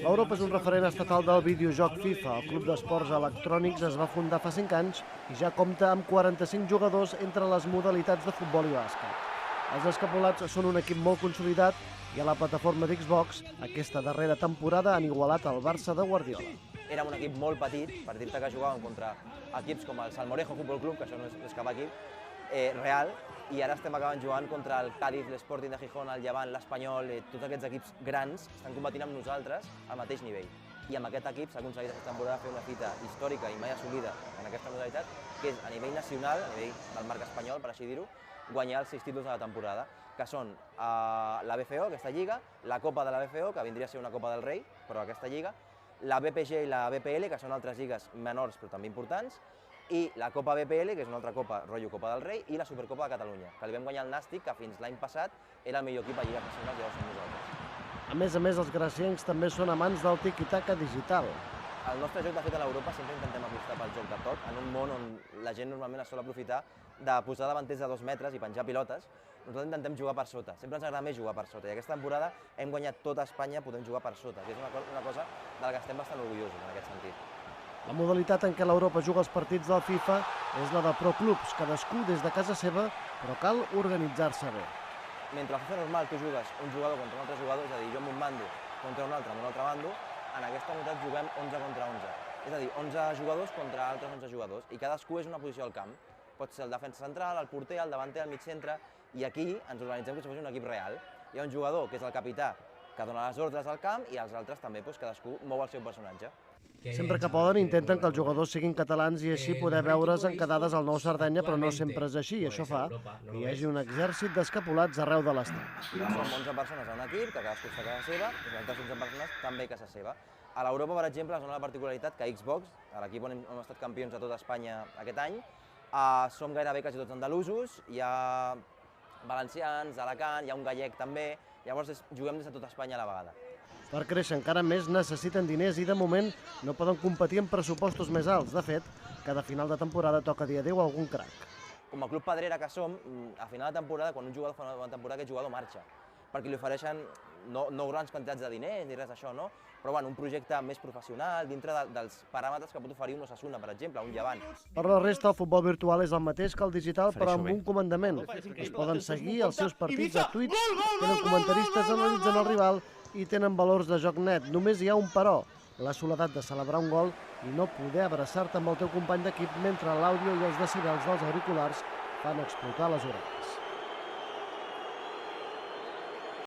L'Europa és un referent estatal del videojoc FIFA. El Club d'Esports Electrònics es va fundar fa 5 anys i ja compta amb 45 jugadors entre les modalitats de futbol i bàsquet. Els escapulats són un equip molt consolidat i a la plataforma d'Xbox aquesta darrera temporada han igualat el Barça de Guardiola. Érem un equip molt petit, per dir-te que jugàvem contra equips com el Salmorejo Futbol Club, que això no és cap equip, real, i ara estem acabant jugant contra el Cádiz, l'Sporting de Gijón, el Llevant, l'Espanyol, tots aquests equips grans estan competint amb nosaltres al mateix nivell. I amb aquest equip s'ha aconseguit aquesta temporada fer una fita històrica i mai assolida en aquesta modalitat, que és a nivell nacional, a nivell del marc espanyol, per així dir-ho, guanyar els 6 títols de la temporada, que són la BCO, aquesta lliga, la Copa de la BCO, que vindria a ser una Copa del Rei, però aquesta lliga, la BPG i la BPL, que són altres lligues menors però també importants, i la Copa BPL, que és una altra copa, rotllo Copa del Rei, i la Supercopa de Catalunya, que li vam guanyar al Nàstic, que fins l'any passat era el millor equip a Lliga Nacional, que ja ho som nosaltres. A més, els graciencs també són amants del tiki-taka digital. El nostre joc, de fet, a l'Europa sempre intentem apostar pel joc de tot, en un món on la gent normalment es sol aprofitar de posar davanters de 2 metres i penjar pilotes. Nosaltres intentem jugar per sota, sempre ens agrada més jugar per sota, i aquesta temporada hem guanyat tota Espanya podent jugar per sota, que és una cosa de la que estem bastant orgullosos en aquest sentit. La modalitat en què l'Europa juga els partits del FIFA és la de pro clubs, cadascú des de casa seva, però cal organitzar-se bé. Mentre al FIFA normal tu jugues un jugador contra un altre jugador, és a dir, jo amb un bando contra un altre bando, en aquesta modalitat juguem 11 contra 11. És a dir, 11 jugadors contra altres 11 jugadors, i cadascú és una posició al camp. Pot ser el defensa central, el porter, el davanter, el mig centre, i aquí ens organitzem com si fos un equip real. Hi ha un jugador, que és el capità, que dona les ordres al camp, i els altres també, cadascú mou el seu personatge. Sempre que poden intenten que els jugadors siguin catalans i així poder veure's encadades al Nou Sardenya, però no sempre és així, i això fa que hi hagi un exèrcit d'escapulats arreu de l'estat. Som 11 persones a un equip, que cadascú està a casa seva, i les altres 11 persones també a casa seva. A l'Europa, per exemple, es dona la particularitat que Xbox, a l'equip on hem estat campions a tot Espanya aquest any, som gairebé quasi tots andalusos, hi ha valencians, d'Alacant, hi ha un gallec també, llavors juguem des de tot Espanya a la vegada. Per créixer encara més necessiten diners i de moment no poden competir amb pressupostos més alts. De fet, cada final de temporada toca dir adéu a algun crac. Com a club pedrera que som, a final de temporada, quan un jugador fa una bona temporada, aquest jugador marxa, perquè li ofereixen no grans quantitats de diners ni res d'això, no? Però un projecte més professional, dintre dels paràmetres que pot oferir un Osasuna, per exemple, un Llevant. Per la resta, el futbol virtual és el mateix que el digital, però amb un comandament. Es poden seguir els seus partits a Twitch, tenen comentaristes, analitzen el rival i tenen valors de joc net. Només hi ha un però, la soledat de celebrar un gol i no poder abraçar-te amb el teu company d'equip mentre l'àudio i els decibels dels auriculars fan explotar les orelles.